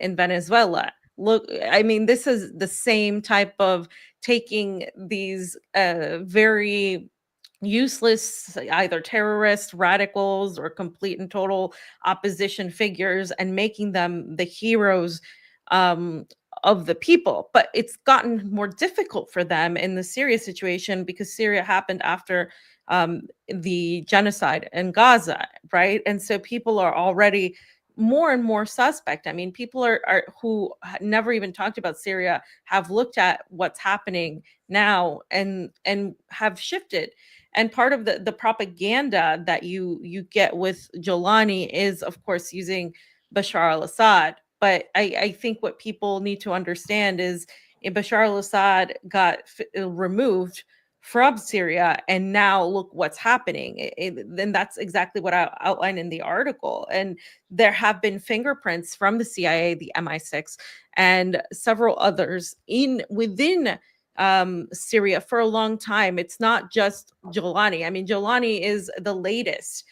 in Venezuela. Look, I mean, this is the same type of taking these very useless, either terrorist radicals or complete and total opposition figures, and making them the heroes um, of the people. But it's gotten more difficult for them in the Syria situation because Syria happened after the genocide in Gaza, right? And so people are already more and more suspect. I mean, people are who never even talked about Syria have looked at what's happening now and have shifted. And part of the propaganda that you get with Jolani is, of course, using Bashar al-Assad. But I think what people need to understand is Bashar al-Assad got removed from Syria, and now look what's happening. And that's exactly what I outlined in the article. And there have been fingerprints from the CIA, the MI6, and several others within Syria for a long time. It's not just Jolani. I mean, Jolani is the latest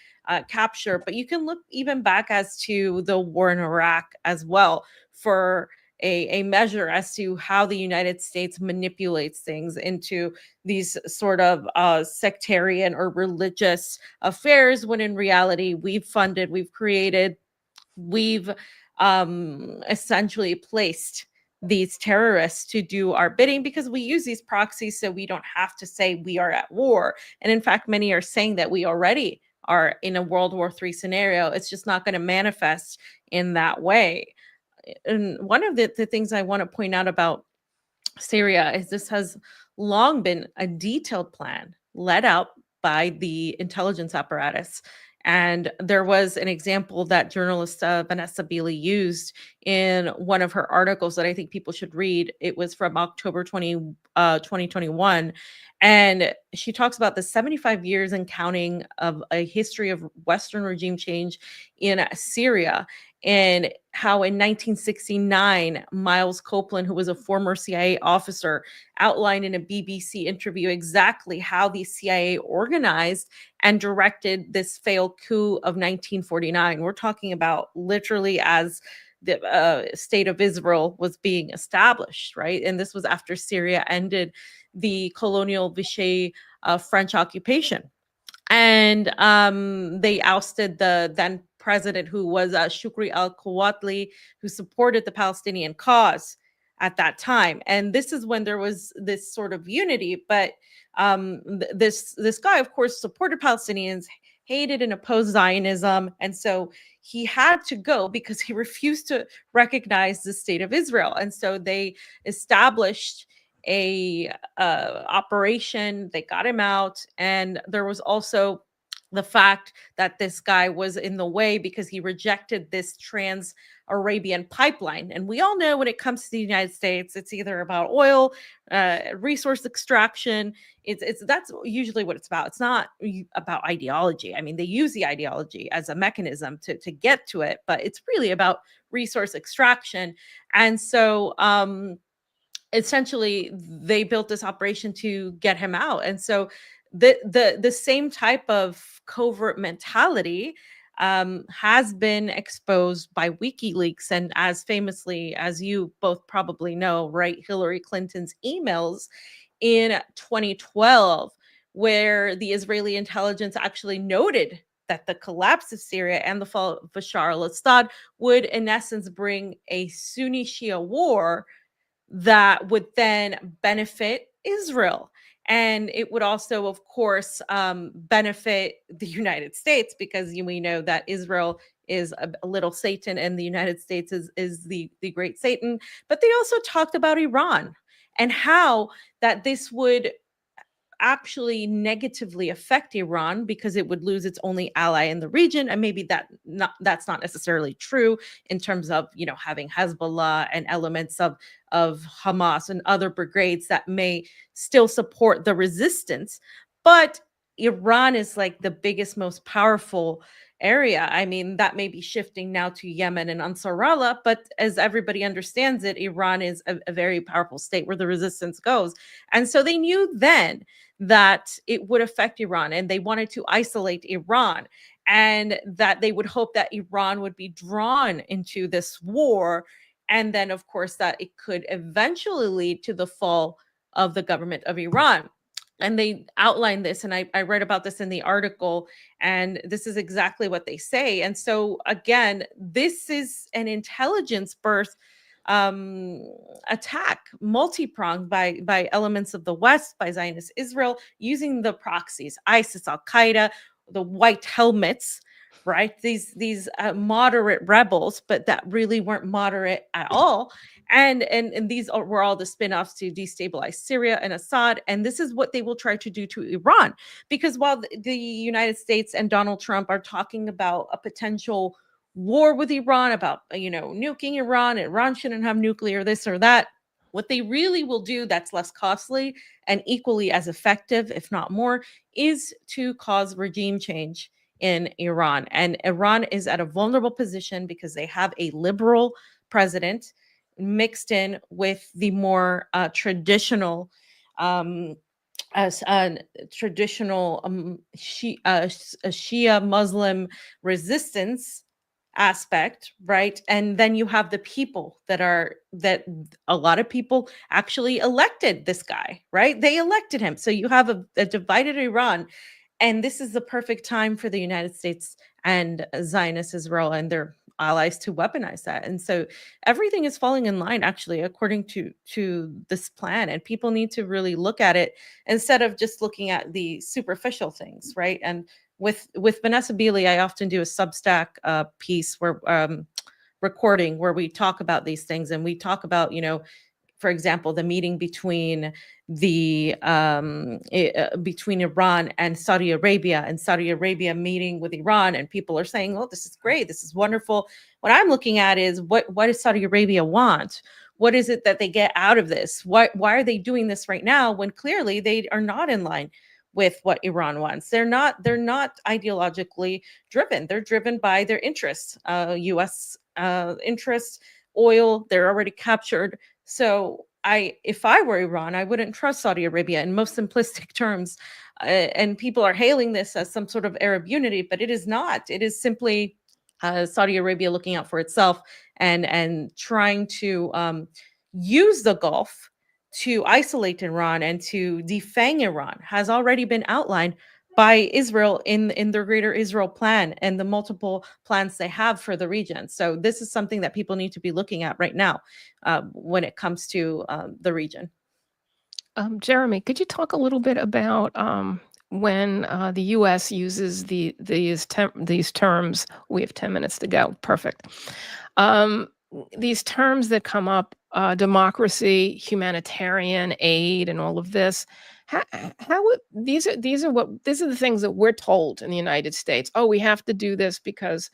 capture, but you can look even back as to the war in Iraq as well for a measure as to how the United States manipulates things into these sort of sectarian or religious affairs, when in reality we've funded, we've created, we've essentially placed these terrorists to do our bidding, because we use these proxies so we don't have to say we are at war. And in fact, many are saying that we already are in a World War III scenario. It's just not going to manifest in that way. And one of the things I want to point out about Syria is this has long been a detailed plan led out by the intelligence apparatus. And there was an example that journalist Vanessa Beeley used in one of her articles that I think people should read. It was from October 2021. And she talks about the 75 years and counting of a history of Western regime change in Syria, and how in 1969, Miles Copeland, who was a former CIA officer, outlined in a BBC interview exactly how the CIA organized and directed this failed coup of 1949. We're talking about literally as the state of Israel was being established, right? And this was after Syria ended the colonial Vichy French occupation. And they ousted the then president, who was Shukri al-Quwatli, who supported the Palestinian cause at that time. And this is when there was this sort of unity. But this guy, of course, supported Palestinians, hated and opposed Zionism, and so he had to go because he refused to recognize the state of Israel. And so they established a operation. They got him out, and there was also the fact that this guy was in the way because he rejected this trans-Arabian pipeline. And we all know when it comes to the United States, it's either about oil, resource extraction. It's that's usually what it's about. It's not about ideology. I mean, they use the ideology as a mechanism to get to it, but it's really about resource extraction. And so essentially they built this operation to get him out. And so the same type of covert mentality has been exposed by WikiLeaks, and as famously as you both probably know, right, Hillary Clinton's emails in 2012, where the Israeli intelligence actually noted that the collapse of Syria and the fall of Bashar al-Assad would in essence bring a Sunni Shia war that would then benefit Israel. And it would also, of course, benefit the United States, because we know that Israel is a little Satan and the United States is the great Satan. But they also talked about Iran and how that this would actually negatively affect Iran because it would lose its only ally in the region. And maybe that's not necessarily true in terms of, having Hezbollah and elements of Hamas and other brigades that may still support the resistance. But Iran is like the biggest, most powerful area. I mean, that may be shifting now to Yemen and Ansarallah, but as everybody understands it, Iran is a very powerful state where the resistance goes. And so they knew then that it would affect Iran, and they wanted to isolate Iran, and that they would hope that Iran would be drawn into this war. And then, of course, that it could eventually lead to the fall of the government of Iran. And they outline this, and I read about this in the article, and this is exactly what they say. And so, again, this is an intelligence birth attack, multi-pronged by elements of the West, by Zionist Israel, using the proxies, ISIS, Al-Qaeda, the white helmets, right? These moderate rebels, but that really weren't moderate at all. And these were all the spin-offs to destabilize Syria and Assad. And this is what they will try to do to Iran. Because while the United States and Donald Trump are talking about a potential war with Iran, about, nuking Iran, Iran shouldn't have nuclear, this or that, what they really will do that's less costly and equally as effective, if not more, is to cause regime change in Iran. And Iran is at a vulnerable position because they have a liberal president mixed in with the more traditional Shia Muslim resistance aspect, right? And then you have the people that a lot of people actually elected this guy, right? They elected him. So you have a divided Iran. And this is the perfect time for the United States and Zionist Israel and their allies to weaponize that. And so everything is falling in line, actually, according to this plan. And people need to really look at it instead of just looking at the superficial things, right? And with Vanessa Beeley, I often do a Substack piece where recording where we talk about these things, and we talk about, for example, the meeting between between Iran and Saudi Arabia, and Saudi Arabia meeting with Iran, and people are saying, "Oh, this is great, this is wonderful." What I'm looking at is what does Saudi Arabia want? What is it that they get out of this? Why are they doing this right now when clearly they are not in line with what Iran wants? They're not ideologically driven. They're driven by their interests, U.S. Interests, oil. They're already captured. So if I were Iran, I wouldn't trust Saudi Arabia in most simplistic terms. And people are hailing this as some sort of Arab unity, but it is not. It is simply Saudi Arabia looking out for itself and trying to use the Gulf to isolate Iran and to defang Iran has already been outlined by Israel in their Greater Israel Plan and the multiple plans they have for the region. So this is something that people need to be looking at right now when it comes to the region. Jeremy, could you talk a little bit about when the U.S. uses these terms? We have 10 minutes to go. Perfect. These terms that come up, democracy, humanitarian aid, and all of this. These are the things that we're told in the United States. Oh, we have to do this because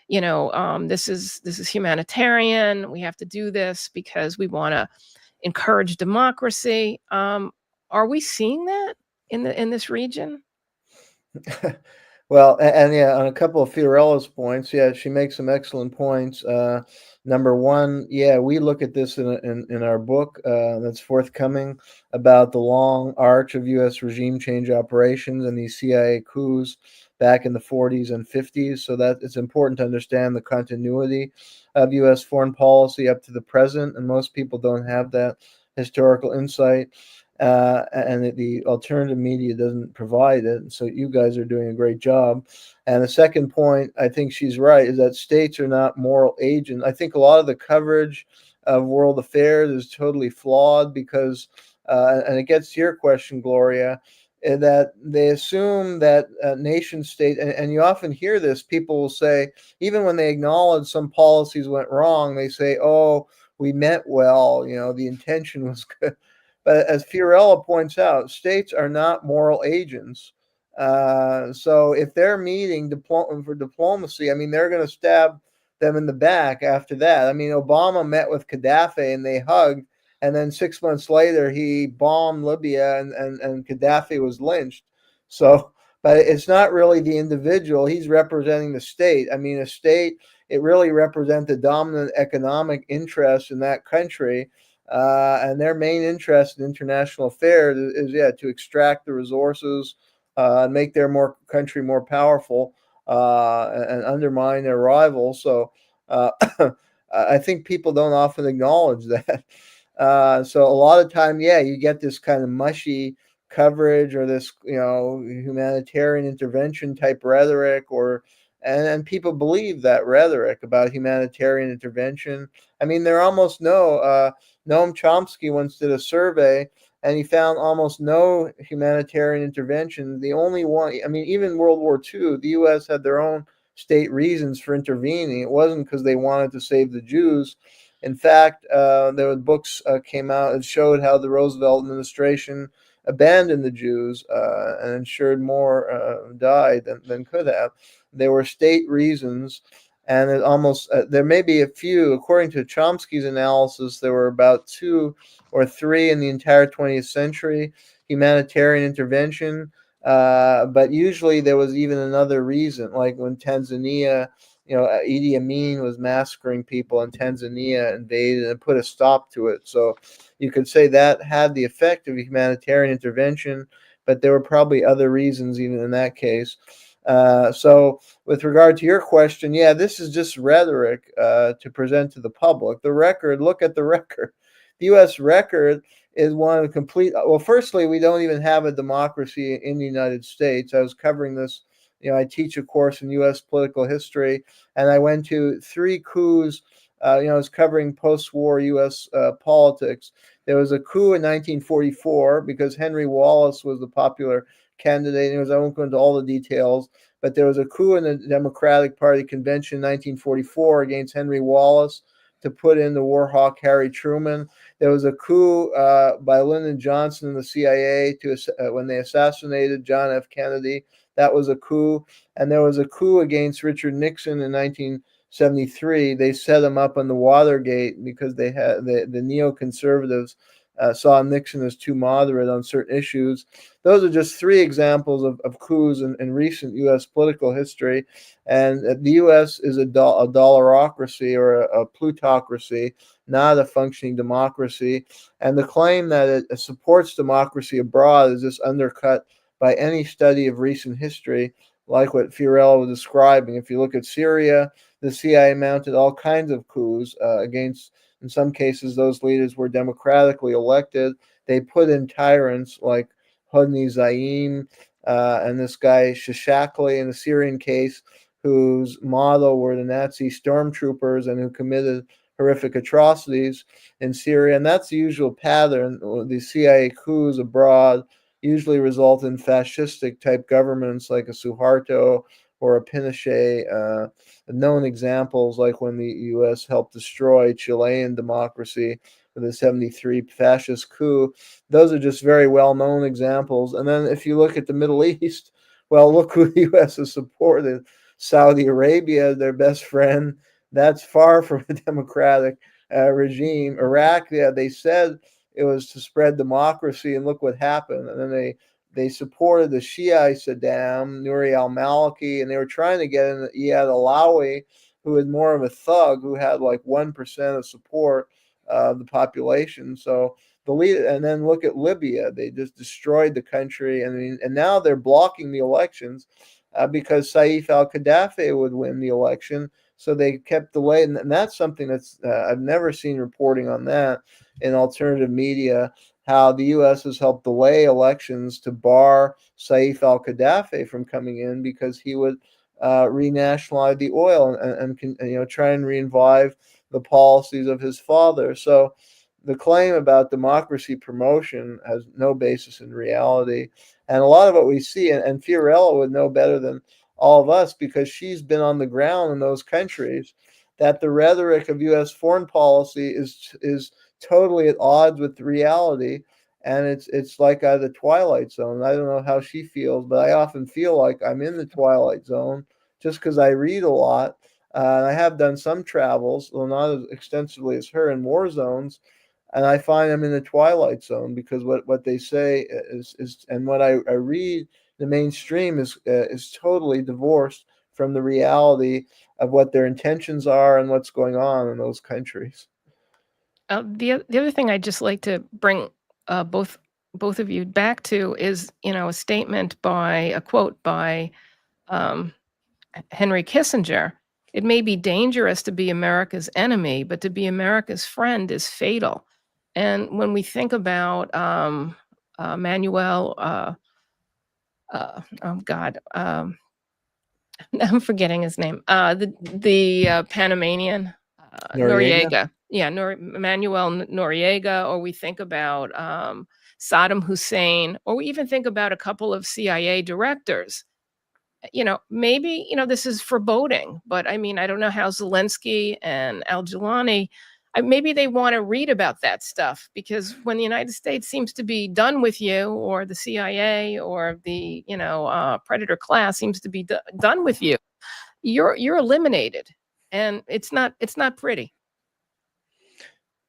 this is humanitarian. We have to do this because we want to encourage democracy. Are we seeing that in this region? Well, and yeah, on a couple of Fiorella's points, yeah, she makes some excellent points. Number one, yeah, we look at this in our book that's forthcoming about the long arch of U.S. regime change operations and these CIA coups back in the 40s and 50s. So that it's important to understand the continuity of U.S. foreign policy up to the present, and most people don't have that historical insight. And the alternative media doesn't provide it. So you guys are doing a great job. And the second point, I think she's right, is that states are not moral agents. I think a lot of the coverage of world affairs is totally flawed because, and it gets to your question, Gloria, that they assume that nation state, and you often hear this, people will say, even when they acknowledge some policies went wrong, they say, oh, we meant well, the intention was good. But as Fiorella points out, states are not moral agents. So if they're meeting for diplomacy, I mean, they're going to stab them in the back after that. I mean, Obama met with Gaddafi and they hugged, and then 6 months later he bombed Libya and Gaddafi was lynched. So, but it's not really the individual. He's representing the state. I mean, a state, it really represents the dominant economic interest in that country. And their main interest in international affairs is to extract the resources and make their country more powerful and undermine their rivals. So I think people don't often acknowledge that. So a lot of time, you get this kind of mushy coverage or this, humanitarian intervention type rhetoric, and people believe that rhetoric about humanitarian intervention. I mean, there are almost no. Noam Chomsky once did a survey, and he found almost no humanitarian intervention. The only one, I mean, even World War II, the U.S. had their own state reasons for intervening. It wasn't because they wanted to save the Jews. In fact, there were books came out that showed how the Roosevelt administration abandoned the Jews and ensured more died than could have. There were state reasons. And it almost there may be a few, according to Chomsky's analysis, there were about 2 or 3 in the entire 20th century humanitarian intervention. But usually there was even another reason, like when Tanzania, Idi Amin was massacring people and Tanzania invaded and put a stop to it. So you could say that had the effect of humanitarian intervention, but there were probably other reasons even in that case. So with regard to your question, this is just rhetoric to present to the public. The record, look at the record. The U.S. record is one of complete. Well, firstly, we don't even have a democracy in the United States. I was covering this. I teach a course in U.S. political history, and I went to 3 coups. I was covering post-war U.S. Politics. There was a coup in 1944 because Henry Wallace was the popular candidate. I won't go into all the details, but there was a coup in the Democratic Party convention in 1944 against Henry Wallace to put in the war hawk Harry Truman. There was a coup by Lyndon Johnson and the CIA when they assassinated John F. Kennedy. That was a coup. And there was a coup against Richard Nixon in 1973. They set him up on the Watergate because they had the neoconservatives saw Nixon as too moderate on certain issues. Those are just three examples of coups in recent U.S. political history. And the U.S. is a dollarocracy or a plutocracy, not a functioning democracy. And the claim that it supports democracy abroad is just undercut by any study of recent history, like what Fiorella was describing. If you look at Syria, the CIA mounted all kinds of coups against, in some cases, those leaders were democratically elected. They put in tyrants like Hosni Zaim and this guy Shishakli in the Syrian case, whose model were the Nazi stormtroopers and who committed horrific atrocities in Syria. And that's the usual pattern. The CIA coups abroad usually result in fascistic type governments like a Suharto or a Pinochet. Known examples like when the U.S. helped destroy Chilean democracy with the 73 fascist coup. Those are just very well-known examples. And then if you look at the Middle East, well, look who the U.S. has supported. Saudi Arabia, their best friend. That's far from a democratic regime. Iraq, yeah, they said it was to spread democracy, and look what happened. And then they supported the Shia Saddam, Nouri al-Maliki, and they were trying to get in Iyad Alawi, who was more of a thug, who had like 1% of support of the population. So the leader, and then look at Libya. They just destroyed the country, and now they're blocking the elections because Saif al-Gaddafi would win the election. So they kept delaying, and that's something that's I've never seen reporting on that in alternative media, how the U.S. has helped delay elections to bar Saif al-Gaddafi from coming in because he would renationalize the oil and try and revive the policies of his father. So the claim about democracy promotion has no basis in reality. And a lot of what we see, and Fiorella would know better than all of us because she's been on the ground in those countries, that the rhetoric of U.S. foreign policy is totally at odds with reality. And it's like out of the Twilight Zone. I don't know how she feels, but I often feel like I'm in the Twilight Zone just because I read a lot. And I have done some travels, though not as extensively as her, in war zones. And I find I'm in the Twilight Zone because what they say is and what I read, the mainstream is totally divorced from the reality of what their intentions are and what's going on in those countries. The other thing I'd just like to bring both of you back to is a quote by Henry Kissinger. It may be dangerous to be America's enemy, but to be America's friend is fatal. And when we think about Manuel, oh God, I'm forgetting his name. The Panamanian Noriega. Yeah, Manuel Noriega, or we think about Saddam Hussein, or we even think about a couple of CIA directors. Maybe, this is foreboding, but I mean, I don't know how Zelensky and Al-Jilani, maybe they want to read about that stuff, because when the United States seems to be done with you, or the CIA or the, predator class seems to be done with you, you're eliminated, and it's not pretty.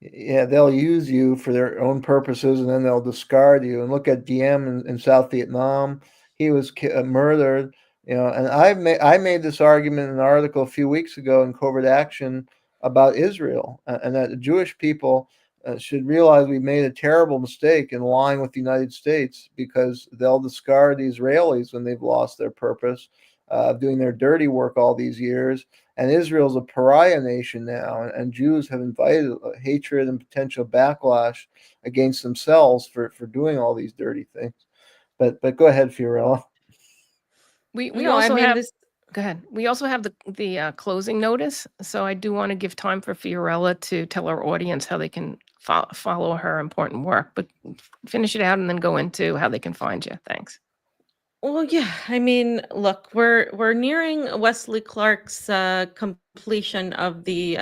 Yeah, they'll use you for their own purposes, and then they'll discard you. And look at Diem in South Vietnam; he was murdered. And I made this argument in an article a few weeks ago in Covert Action about Israel, and that the Jewish people should realize we made a terrible mistake in allying with the United States, because they'll discard the Israelis when they've lost their purpose of doing their dirty work all these years. And Israel's a pariah nation now, and Jews have invited hatred and potential backlash against themselves for doing all these dirty things. But go ahead, Fiorella. We also have. Go ahead. We also have the closing notice, so I do want to give time for Fiorella to tell our audience how they can follow her important work. But finish it out and then go into how they can find you. Thanks. Well, yeah. I mean, look, we're nearing Wesley Clark's completion of the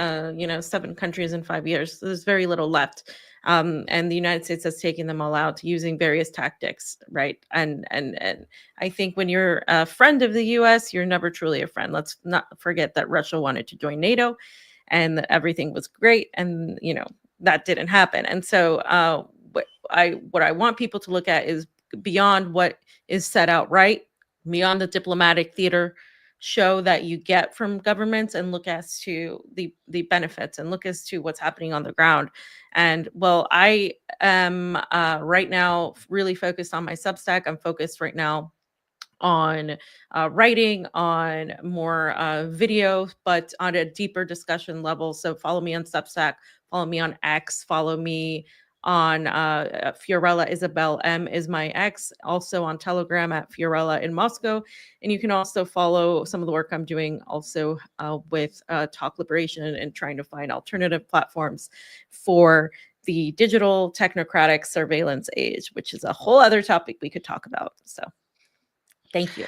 7 countries in 5 years. There's very little left. And the United States has taken them all out using various tactics, right? And I think when you're a friend of the US, you're never truly a friend. Let's not forget that Russia wanted to join NATO and that everything was great, and that didn't happen. And so what I want people to look at is beyond what is set out, right? Beyond the diplomatic theater show that you get from governments, and look as to the benefits, and look as to what's happening on the ground. And well, I am right now really focused on my Substack. I'm focused right now on writing, on more video, but on a deeper discussion level. So follow me on Substack, follow me on X, follow me on Fiorella Isabel M is my X, also on Telegram at Fiorella in Moscow. And you can also follow some of the work I'm doing also with Talk Liberation, and trying to find alternative platforms for the digital technocratic surveillance age, which is a whole other topic we could talk about. So thank you.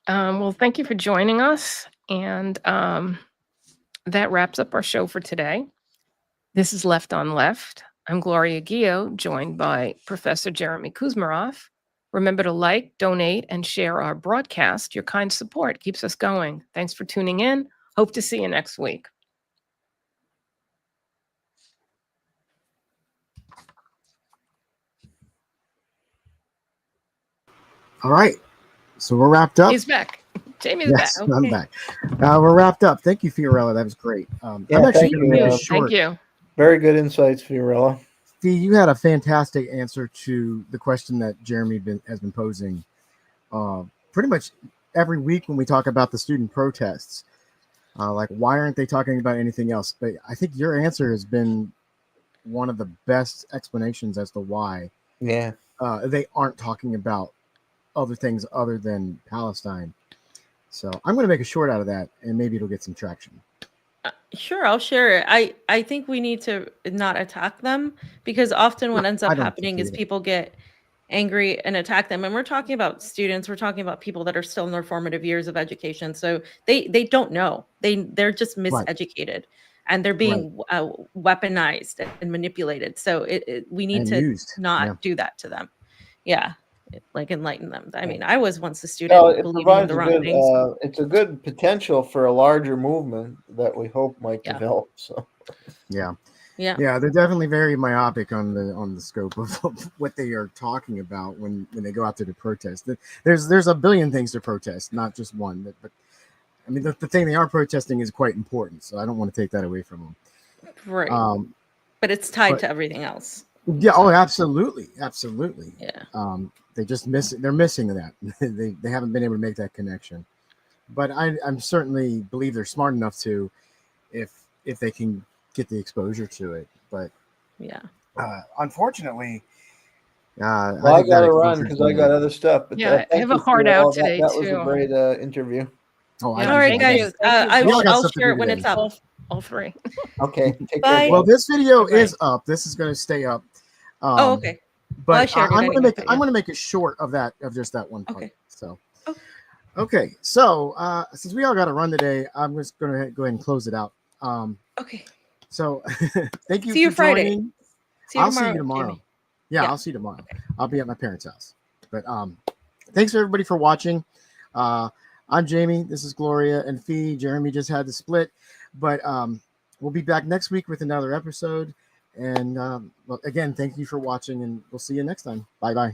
Well, thank you for joining us. And that wraps up our show for today. This is Left on Left. I'm Gloria Guillo, joined by Professor Jayme Kuzmarov. Remember to like, donate, and share our broadcast. Your kind support keeps us going. Thanks for tuning in. Hope to see you next week. All right. So we're wrapped up. He's back. Jamie's Yes, back. I'm back. We're wrapped up. Thank you, Fiorella. That was great. I'm actually going to make it short. Thank you. Very good insights, Fiorella. Fee, you had a fantastic answer to the question that Jayme has been posing pretty much every week when we talk about the student protests. Like, why aren't they talking about anything else? But I think your answer has been one of the best explanations as to why they aren't talking about other things other than Palestine. So I'm going to make a short out of that, and maybe it'll get some traction. Sure, I'll share it. I think we need to not attack them, because often what ends up happening is people get angry and attack them. And we're talking about students, we're talking about people that are still in their formative years of education. So they don't know. They're just miseducated, and they're being weaponized and manipulated. So we need to not do that to them. Yeah. Like enlighten them. I mean, I was once a student believing in the wrong things. It's a good potential for a larger movement that we hope might develop. So, yeah, they're definitely very myopic on the scope of what they are talking about when they go out there to protest. There's a billion things to protest, not just one. But I mean, the thing they are protesting is quite important, so I don't want to take that away from them. Right. But it's tied to everything else. Yeah. Oh, absolutely. Yeah. They just they're missing that. they haven't been able to make that connection. But I'm certainly believe they're smart enough to, if they can get the exposure to it. But unfortunately, I got to run because I got other stuff. But I have a hard out today that too. was a great interview. All right, guys. I'll share it when it's up. All three. Okay. Bye. Well, this video is up. This is going to stay up. Okay. But I'm going to make it short of just that one part. Okay. So, okay. So, since we all got to run today, I'm just going to go ahead and close it out. Okay. So, thank you. See you for Friday. joining. I'll see you tomorrow. Jayme. Yeah, I'll see you tomorrow. Okay. I'll be at my parents' house. But thanks everybody for watching. I'm Jayme. This is Gloria and Fee. Jayme just had to split, but we'll be back next week with another episode. And again, thank you for watching, and we'll see you next time. Bye-bye.